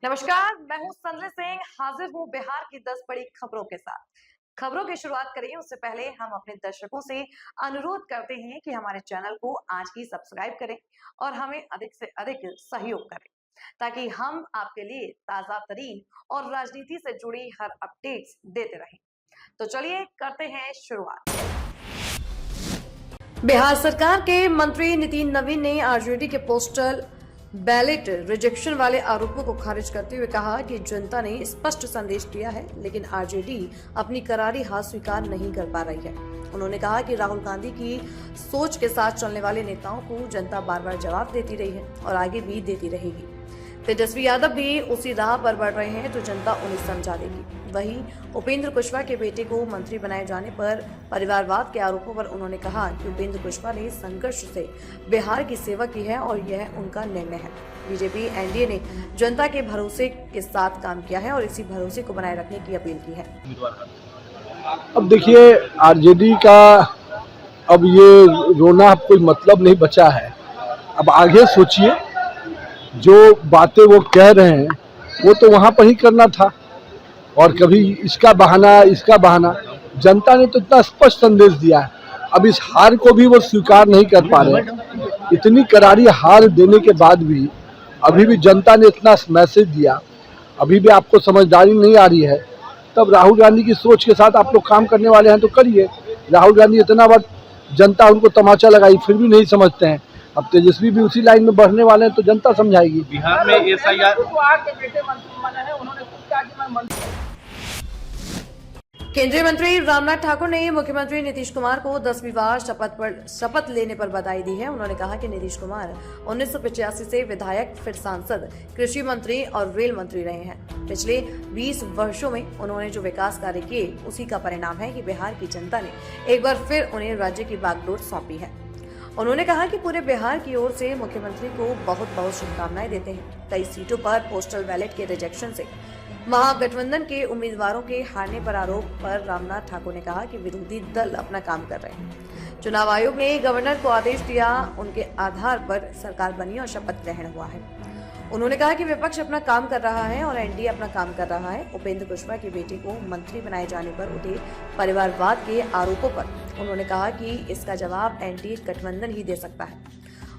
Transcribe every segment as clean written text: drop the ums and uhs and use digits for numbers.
नमस्कार, मैं हूं संजय सिंह, हाजिर हूं बिहार की 10 बड़ी खबरों के साथ। खबरों की शुरुआत करें उससे पहले हम अपने दर्शकों से अनुरोध करते हैं कि हमारे चैनल को आज ही सब्सक्राइब करें और हमें अधिक से अधिक सहयोग करें ताकि हम आपके लिए ताजा तरीन और राजनीति से जुड़ी हर अपडेट्स देते रहें। तो चलिए करते हैं शुरुआत। बिहार सरकार के मंत्री नितिन नवीन ने आरजेडी के पोस्टल बैलेट रिजेक्शन वाले आरोपों को खारिज करते हुए कहा कि जनता ने स्पष्ट संदेश दिया है, लेकिन आरजेडी अपनी करारी हार स्वीकार नहीं कर पा रही है। उन्होंने कहा कि राहुल गांधी की सोच के साथ चलने वाले नेताओं को जनता बार बार जवाब देती रही है और आगे भी देती रहेगी। तेजस्वी यादव भी उसी राह पर बढ़ रहे हैं तो जनता उन्हें समझा देगी। वहीं उपेंद्र कुशवाहा के बेटे को मंत्री बनाए जाने पर परिवारवाद के आरोपों पर उन्होंने कहा कि उपेंद्र कुशवाहा ने संघर्ष से बिहार की सेवा की है और यह उनका निर्णय है। बीजेपी एनडीए ने जनता के भरोसे के साथ काम किया है और इसी भरोसे को बनाए रखने की अपील की है। अब देखिए, आरजेडी का अब ये रोना कोई मतलब नहीं बचा है। अब आगे सोचिए, जो बातें वो कह रहे हैं वो तो वहाँ पर ही करना था, और कभी इसका बहाना। जनता ने तो इतना स्पष्ट संदेश दिया है, अब इस हार को भी वो स्वीकार नहीं कर पा रहे। इतनी करारी हार देने के बाद भी अभी भी जनता ने इतना मैसेज दिया, अभी भी आपको समझदारी नहीं आ रही है। तब राहुल गांधी की सोच के साथ आप लोग काम करने वाले हैं तो करिए। राहुल गांधी इतना बार जनता उनको तमाचा लगाई, फिर भी नहीं समझते हैं। अब तेजस्वी भी उसी लाइन में बढ़ने वाले हैं तो जनता समझाएगी। बिहार में एसआईआर केंद्रीय मंत्री रामनाथ ठाकुर ने मुख्यमंत्री नीतीश कुमार को 10वीं बार शपथ लेने पर बधाई दी है। उन्होंने कहा कि नीतीश कुमार 1985 से विधायक, फिर सांसद, कृषि मंत्री और रेल मंत्री रहे हैं। पिछले 20 वर्षों में उन्होंने जो विकास कार्य किए उसी का परिणाम है कि बिहार की जनता ने एक बार फिर उन्हें राज्य की बागडोर सौंपी है। उन्होंने कहा कि पूरे बिहार की ओर से मुख्यमंत्री को बहुत बहुत शुभकामनाएं देते हैं। कई सीटों पर पोस्टल बैलेट के रिजेक्शन से महागठबंधन के उम्मीदवारों के हारने पर आरोप पर रामनाथ ठाकुर ने कहा कि विरोधी दल अपना काम कर रहे हैं। चुनाव आयोग ने गवर्नर को आदेश दिया, उनके आधार पर सरकार बनी और शपथ ग्रहण हुआ है। उन्होंने कहा कि विपक्ष अपना काम कर रहा है और एनडीए अपना काम कर रहा है। उपेंद्र कुशवाहा के बेटे को मंत्री बनाए जाने पर उठे परिवारवाद के आरोपों पर उन्होंने कहा कि इसका जवाब एनडीए गठबंधन ही दे सकता है।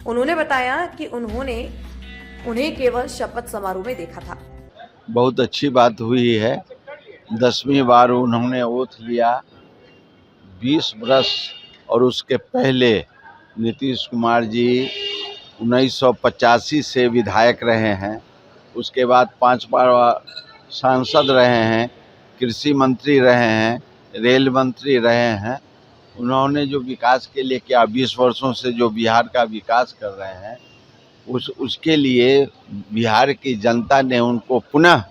उन्होंने बताया कि उन्हें केवल शपथ समारोह में देखा था। बहुत अच्छी बात हुई है। 10वीं बार उन्होंने ओथ लिया। 20 वर्ष और उसके पहले नीतीश कुमार जी 1985 से विधायक रहे हैं, उसके बाद 5 बार सांसद रहे हैं, कृषि मंत्री रहे हैं, रेल मंत्री रहे हैं। उन्होंने जो विकास के लिए किया, 20 वर्षों से जो बिहार का विकास कर रहे हैं, उसके लिए बिहार की जनता ने उनको पुनः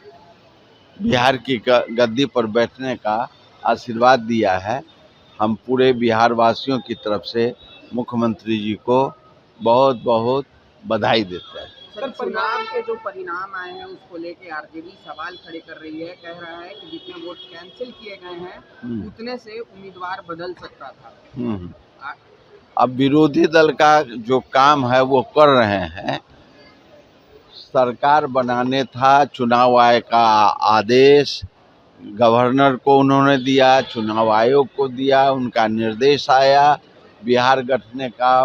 बिहार की गद्दी पर बैठने का आशीर्वाद दिया है। हम पूरे बिहार वासियों की तरफ से मुख्यमंत्री जी को बहुत बहुत बधाई देते हैं। सर, चुनाव के जो परिणाम आए हैं उसको लेके आरजेडी सवाल खड़े कर रही है, कह रहा है कि जितने वोट कैंसिल किए गए हैं उतने से उम्मीदवार बदल सकता था। अब विरोधी दल का जो काम है वो कर रहे हैं। सरकार बनाने था, चुनाव आयोग का आदेश गवर्नर को उन्होंने दिया, चुनाव आयोग को दिया, उनका निर्देश आया, बिहार गठने का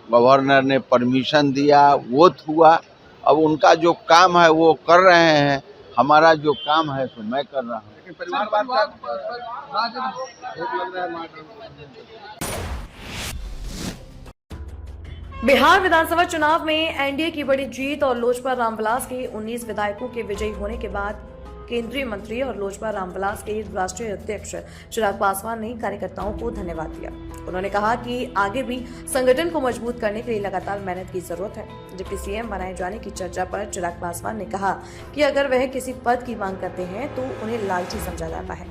गवर्नर ने परमिशन दिया, वो हुआ। अब उनका जो काम है वो कर रहे हैं, हमारा जो काम है तो मैं कर रहा हूँ। बिहार विधानसभा चुनाव में एनडीए की बड़ी जीत और लोजपा रामविलास के 19 विधायकों के विजयी होने के बाद केंद्रीय मंत्री और लोजपा रामविलास के राष्ट्रीय अध्यक्ष चिराग पासवान ने कार्यकर्ताओं को धन्यवाद दिया। उन्होंने कहा कि आगे भी संगठन को मजबूत करने के लिए लगातार मेहनत की जरूरत है। जबकि सीएम बनाए जाने की चर्चा पर चिराग पासवान ने कहा कि अगर वह किसी पद की मांग करते हैं तो उन्हें लालची समझा जाता है।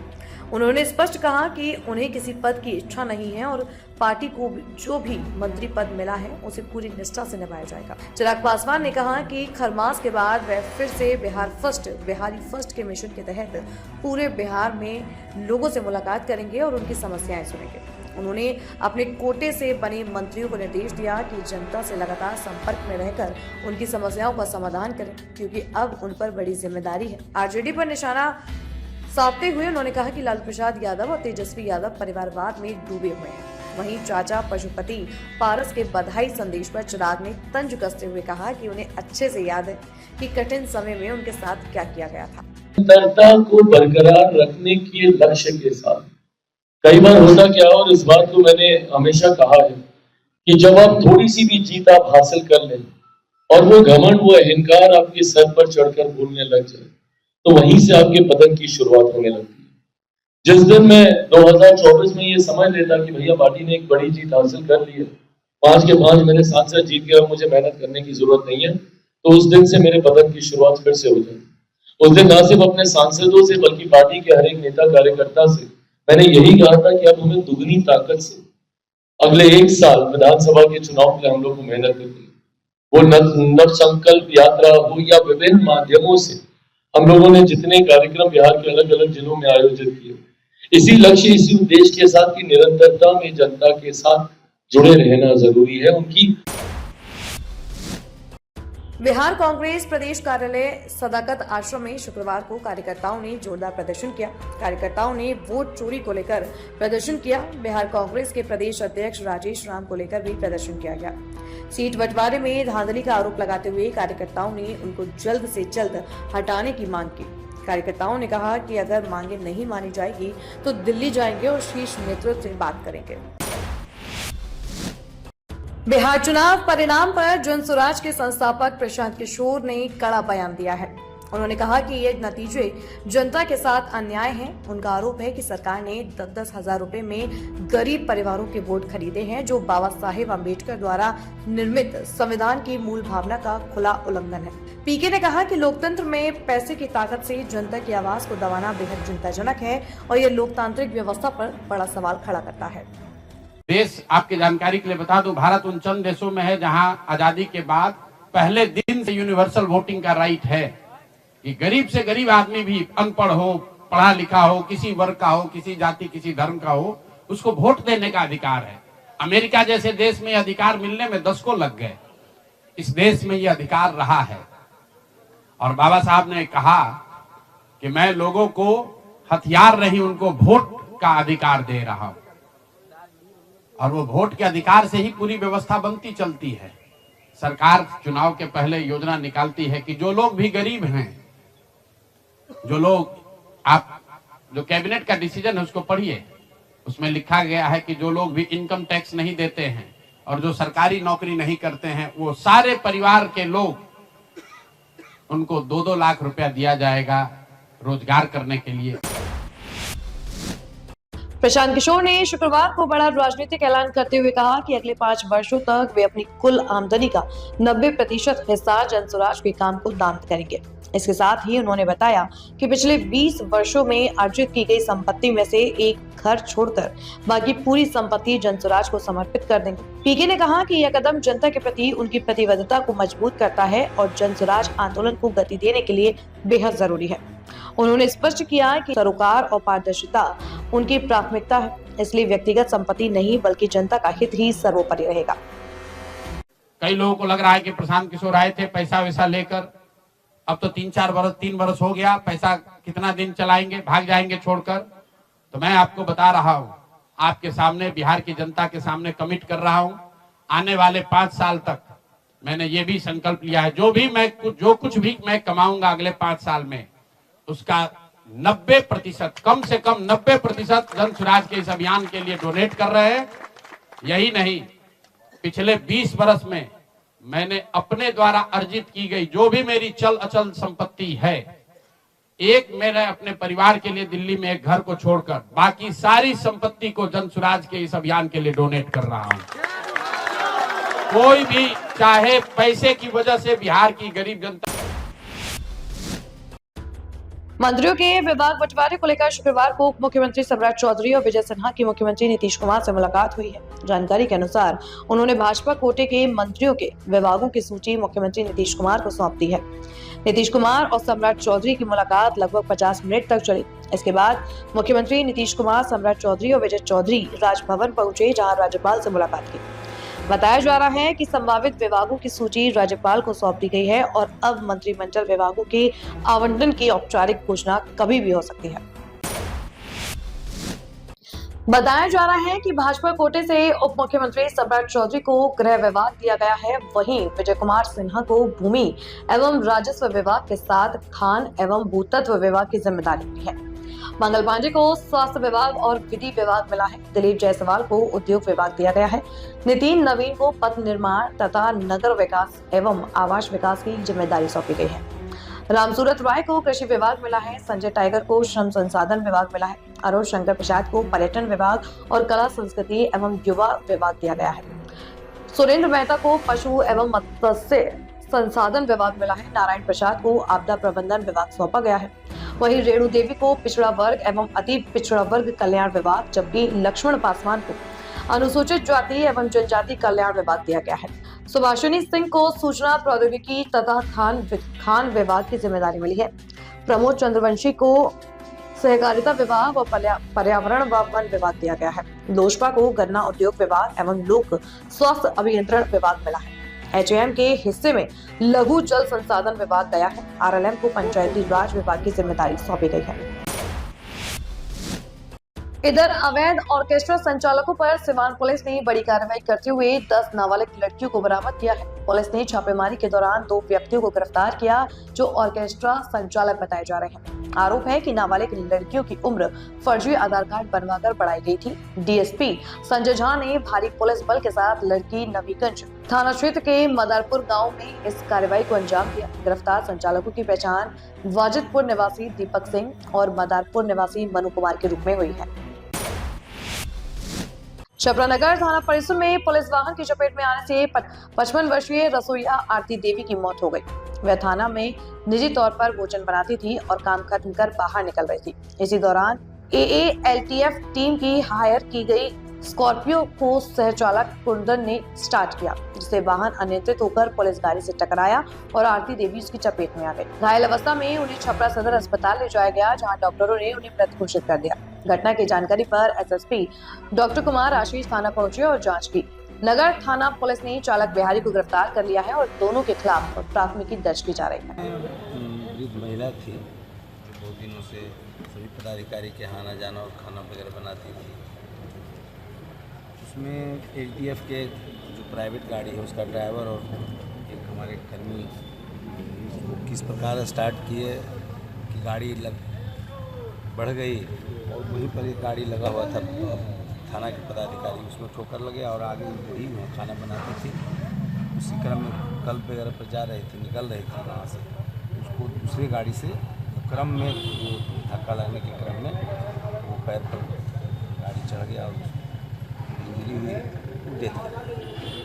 उन्होंने स्पष्ट कहा कि उन्हें किसी पद की इच्छा नहीं है और पार्टी को जो भी मंत्री पद मिला है उसे पूरी निष्ठा से निभाया जाएगा। चिराग पासवान ने कहा कि खरमास के बाद वह फिर से बिहारी फर्स्ट के मिशन के तहत पूरे बिहार में लोगों से मुलाकात करेंगे और उनकी समस्याएं सुनेंगे। उन्होंने अपने कोटे से बने मंत्रियों को निर्देश दिया कि जनता से लगातार संपर्क में रहकर उनकी समस्याओं का समाधान करें, क्योंकि अब उन पर बड़ी जिम्मेदारी है। आरजेडी पर निशाना साधते हुए उन्होंने कहा कि लालू प्रसाद यादव और तेजस्वी यादव परिवारवाद में डूबे हुए हैं। वहीं चाचा पशुपति पारस के बधाई संदेश पर चिराग ने तंज कसते हुए कहा कि उन्हें अच्छे से याद है कि कठिन समय में उनके साथ क्या किया गया था। निरंतरता को बरकरार रखने के लक्ष्य के साथ कई बार होता क्या, और इस बात को मैंने हमेशा कहा है कि जब आप थोड़ी सी भी जीत आप हासिल कर लें और वो घमंड, वो अहंकार आपके सर पर चढ़कर बोलने लग जाए, तो वहीं से आपके पतन की शुरुआत होने लगती है। जिस दिन मैं 2024 में ये समझ लेता कि भैया पार्टी ने एक बड़ी जीत हासिल कर ली है, 5 के 5 मेरे सांसद जीत गए और मुझे मेहनत करने की जरूरत नहीं है, तो उस दिन से मेरे पतन की शुरुआत फिर से हो जाए। उस दिन ना सिर्फ अपने सांसदों से बल्कि पार्टी के हर एक नेता कार्यकर्ता से मैंने यही कहा था कि अब हमें दुगनी ताकत से अगले 1 साल विधानसभा के चुनाव के लिए हम लोग को मेहनत करनी है। वो नव संकल्प यात्रा हो या विभिन्न माध्यमों से हम लोगों ने जितने कार्यक्रम बिहार के अलग अलग जिलों में आयोजित किए, इसी लक्ष्य, इसी उद्देश्य के साथ की निरंतरता में जनता के साथ जुड़े रहना जरूरी है। उनकी बिहार कांग्रेस प्रदेश कार्यालय सदाकत आश्रम में शुक्रवार को कार्यकर्ताओं ने जोरदार प्रदर्शन किया। कार्यकर्ताओं ने वोट चोरी को लेकर प्रदर्शन किया। बिहार कांग्रेस के प्रदेश अध्यक्ष राजेश राम को लेकर भी प्रदर्शन किया गया। सीट बंटवारे में धांधली का आरोप लगाते हुए कार्यकर्ताओं ने उनको जल्द से जल्द हटाने की मांग की। कार्यकर्ताओं ने कहा कि अगर मांगे नहीं मानी जाएगी तो दिल्ली जाएंगे और शीर्ष नेतृत्व से बात करेंगे। बिहार चुनाव परिणाम पर जन स्वराज के संस्थापक प्रशांत किशोर ने कड़ा बयान दिया है। उन्होंने कहा कि ये नतीजे जनता के साथ अन्याय है। उनका आरोप है कि सरकार ने 10-10 हजार रुपए में गरीब परिवारों के वोट खरीदे हैं, जो बाबा साहेब अम्बेडकर द्वारा निर्मित संविधान की मूल भावना का खुला उल्लंघन है। पीके ने कहा कि लोकतंत्र में पैसे की ताकत से जनता की आवाज को दबाना बेहद चिंताजनक है और ये लोकतांत्रिक व्यवस्था पर बड़ा सवाल खड़ा करता है। देश, आपकी जानकारी के लिए बता दूं, भारत उन चंद देशों में है जहां आजादी के बाद पहले दिन से यूनिवर्सल वोटिंग का राइट है कि गरीब से गरीब आदमी भी, अनपढ़ हो, पढ़ा लिखा हो, किसी वर्ग का हो, किसी जाति किसी धर्म का हो, उसको वोट देने का अधिकार है। अमेरिका जैसे देश में अधिकार मिलने में 10 को लग गए। इस देश में यह अधिकार रहा है और बाबा साहब ने कहा कि मैं लोगों को हथियार नहीं, उनको वोट का अधिकार दे रहा हूं और वो वोट के अधिकार से ही पूरी व्यवस्था बनती चलती है। सरकार चुनाव के पहले योजना निकालती है कि जो लोग भी गरीब हैं, जो लोग, आप जो कैबिनेट का डिसीजन है उसको पढ़िए, उसमें लिखा गया है कि जो लोग भी इनकम टैक्स नहीं देते हैं और जो सरकारी नौकरी नहीं करते हैं, वो सारे परिवार के लोग, उनको 2-2 लाख रुपया दिया जाएगा रोजगार करने के लिए। प्रशांत किशोर ने शुक्रवार को बड़ा राजनीतिक ऐलान करते हुए कहा कि अगले 5 वर्षों तक वे अपनी कुल आमदनी का 90% हिस्सा जन स्वराज के काम को दान करेंगे। इसके साथ ही उन्होंने बताया कि पिछले 20 वर्षों में अर्जित की गई संपत्ति में से एक घर छोड़कर बाकी पूरी संपत्ति जन स्वराज को समर्पित कर देंगे। पीके ने कहा कि यह कदम जनता के प्रति उनकी प्रतिबद्धता को मजबूत करता है और जन स्वराज आंदोलन को गति देने के लिए बेहद जरूरी है। उन्होंने स्पष्ट किया कि सरोकार और पारदर्शिता उनकी प्राथमिकता है, इसलिए व्यक्तिगत संपत्ति नहीं बल्कि जनता का हित ही सर्वोपरि रहेगा। कई लोगों को लग रहा है कि प्रशांत किशोर आए थे पैसा वैसा लेकर, अब तो 3 वर्ष हो गया, पैसा कितना दिन चलाएंगे, भाग जाएंगे छोड़कर। तो मैं आपको बता रहा हूं, आपके सामने, बिहार की जनता के सामने कमिट कर रहा हूं, आने वाले 5 साल तक मैंने ये भी संकल्प लिया है, जो कुछ भी मैं कमाऊंगा अगले 5 साल में, उसका 90%, कम से कम 90% जन स्वराज के इस अभियान के लिए डोनेट कर रहे हैं। यही नहीं, पिछले 20 वर्ष में मैंने अपने द्वारा अर्जित की गई जो भी मेरी चल अचल संपत्ति है, एक मैंने अपने परिवार के लिए दिल्ली में एक घर को छोड़कर बाकी सारी संपत्ति को जन स्वराज के इस अभियान के लिए डोनेट कर रहा हूं। कोई भी चाहे पैसे की वजह से बिहार की गरीब जनता। मंत्रियों के विभाग बंटवारे को लेकर शुक्रवार को उप मुख्यमंत्री सम्राट चौधरी और विजय सिन्हा की मुख्यमंत्री नीतीश कुमार से मुलाकात हुई है। जानकारी के अनुसार उन्होंने भाजपा कोटे के मंत्रियों के विभागों की सूची मुख्यमंत्री नीतीश कुमार को सौंप दी है। नीतीश कुमार और सम्राट चौधरी की मुलाकात लगभग 50 मिनट तक चली। इसके बाद मुख्यमंत्री नीतीश कुमार, सम्राट चौधरी और विजय चौधरी राजभवन पहुंचे, जहां राज्यपाल से मुलाकात की। बताया जा रहा है कि संभावित विभागों की सूची राज्यपाल को सौंप दी गई है और अब मंत्रिमंडल विभागों के आवंटन की औपचारिक घोषणा कभी भी हो सकती है। बताया जा रहा है कि भाजपा कोटे से उप मुख्यमंत्री सम्राट चौधरी को गृह विभाग दिया गया है, वहीं विजय कुमार सिन्हा को भूमि एवं राजस्व विभाग के साथ खान एवं भूतत्व विभाग की जिम्मेदारी मिली है। मंगल पांडे को स्वास्थ्य विभाग और विधि विभाग मिला है। दिलीप जायसवाल को उद्योग विभाग दिया गया है। नितिन नवीन को पथ निर्माण तथा नगर विकास एवं आवास विकास की जिम्मेदारी सौंपी गई है। रामसूरत राय को कृषि विभाग मिला है। संजय टाइगर को श्रम संसाधन विभाग मिला है। अरुण शंकर प्रसाद को पर्यटन विभाग और कला संस्कृति एवं युवा विभाग दिया गया है। सुरेंद्र मेहता को पशु एवं मत्स्य संसाधन विभाग मिला है। नारायण प्रसाद को आपदा प्रबंधन विभाग सौंपा गया है। वहीं रेणु देवी को पिछड़ा वर्ग एवं अति पिछड़ा वर्ग कल्याण विभाग, जबकि लक्ष्मण पासवान को अनुसूचित जाति एवं जनजाति कल्याण विभाग दिया गया है। सुभाषिनी सिंह को सूचना प्रौद्योगिकी तथा खान विभाग की जिम्मेदारी मिली है। प्रमोद चंद्रवंशी को सहकारिता विभाग और पर्यावरण व वन विभाग दिया गया है। लोजपा को गन्ना उद्योग विभाग एवं लोक स्वास्थ्य अभियंत्रण विभाग मिला है। एचएएम के हिस्से में लघु जल संसाधन विभाग गया है। आरएलएम को पंचायती राज विभाग की जिम्मेदारी सौंपी गई है। इधर अवैध ऑर्केस्ट्रा संचालकों पर सिवान पुलिस ने बड़ी कार्रवाई करते हुए 10 नाबालिग लड़कियों को बरामद किया है। पुलिस ने छापेमारी के दौरान 2 व्यक्तियों को गिरफ्तार किया, जो ऑर्केस्ट्रा संचालक बताए जा रहे हैं। आरोप है कि नाबालिग लड़कियों की उम्र फर्जी आधार कार्ड बनवाकर बढ़ाई गई थी। डीएसपी संजय झा ने भारी पुलिस बल के साथ लड़की नवीगंज थाना क्षेत्र के मदारपुर गांव में इस कार्रवाई को अंजाम दिया। गिरफ्तार संचालकों की पहचान वाजिदपुर निवासी दीपक सिंह और मदारपुर निवासी मनु कुमार के रूप में हुई है। छपरानगर थाना परिसर में पुलिस वाहन की चपेट में आने से 55 वर्षीय रसोइया आरती देवी की मौत हो गई। वह थाना में निजी तौर पर भोजन बनाती थी और काम खत्म कर बाहर निकल रही थी। इसी दौरान एएलटीएफ टीम की हायर की गई स्कॉर्पियो को सहचालक कुंदन ने स्टार्ट किया, जिससे वाहन अनियंत्रित होकर पुलिस गाड़ी से टकराया और आरती देवी उसकी चपेट में आ गई। घायल अवस्था में उन्हें छपरा सदर अस्पताल ले जाया गया, जहां डॉक्टरों ने उन्हें मृत घोषित कर दिया। घटना की जानकारी पर एसएसपी डॉक्टर कुमार आशीष थाना पहुंचे और जांच की। नगर थाना पुलिस ने चालक बिहारी को गिरफ्तार कर लिया है और दोनों के खिलाफ प्राथमिकी दर्ज की जा रही है। वृद्ध महिला थी जो 2 दिनों से सभी पदाधिकारी के यहाँ आना जाना और खाना वगैरह बनाती थी। उसमें एलटीएफ के जो प्राइवेट गाड़ी है उसका ड्राइवर और एक हमारे कर्मी उसको किस प्रकार स्टार्ट किए कि गाड़ी बढ़ गई और वहीं पर एक गाड़ी लगा हुआ था थाना के पदाधिकारी, उसमें ठोकर लगे और आगे वही में खाना बनाती थी। उसी क्रम में कल वगैरह पर जा रही थी, निकल रही थी वहाँ से, उसको दूसरी गाड़ी से क्रम में वो धक्का लगने के क्रम में वो पैर पर गाड़ी चढ़ गया और इंजरी हुई, डेथ हो गई।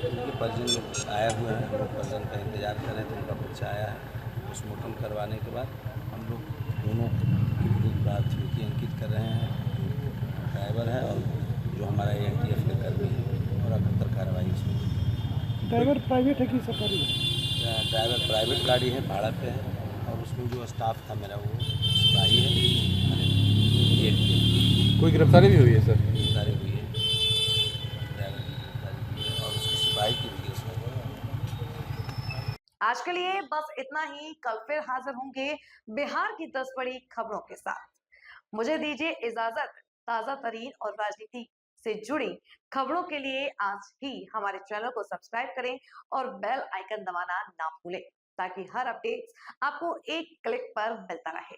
उनके परिजन लोग आए हुए हैं, लोग परिजन का इंतजार कर रहे थे, उनका बच्चा आया है। पोस्टमार्टम करवाने के बाद हम लोग दोनों की विरुद्ध प्राथमिकी अंकित कर रहे हैं, ड्राइवर है और जो हमारा एएलटीएफ का कर्मी है, और अग्रतर कार्रवाई उसमें। ड्राइवर प्राइवेट है कि सरकारी है? ड्राइवर प्राइवेट गाड़ी है, भाड़ा पे है, और उसमें जो स्टाफ था मेरा वो सिपाही है। कोई गिरफ्तारी भी हुई है सर? गिरफ्तारी हुई है, ड्राइवर की गिरफ्तारी हुई है और उसकी सिपाही की भी उसमें। आज के लिए बस इतना ही। कल फिर हाजिर होंगे बिहार की 10 बड़ी खबरों के साथ। मुझे दीजिए इजाजत। ताजा तरीन और राजनीति से जुड़ी खबरों के लिए आज ही हमारे चैनल को सब्सक्राइब करें और बेल आइकन दबाना ना भूलें, ताकि हर अपडेट आपको एक क्लिक पर मिलता रहे।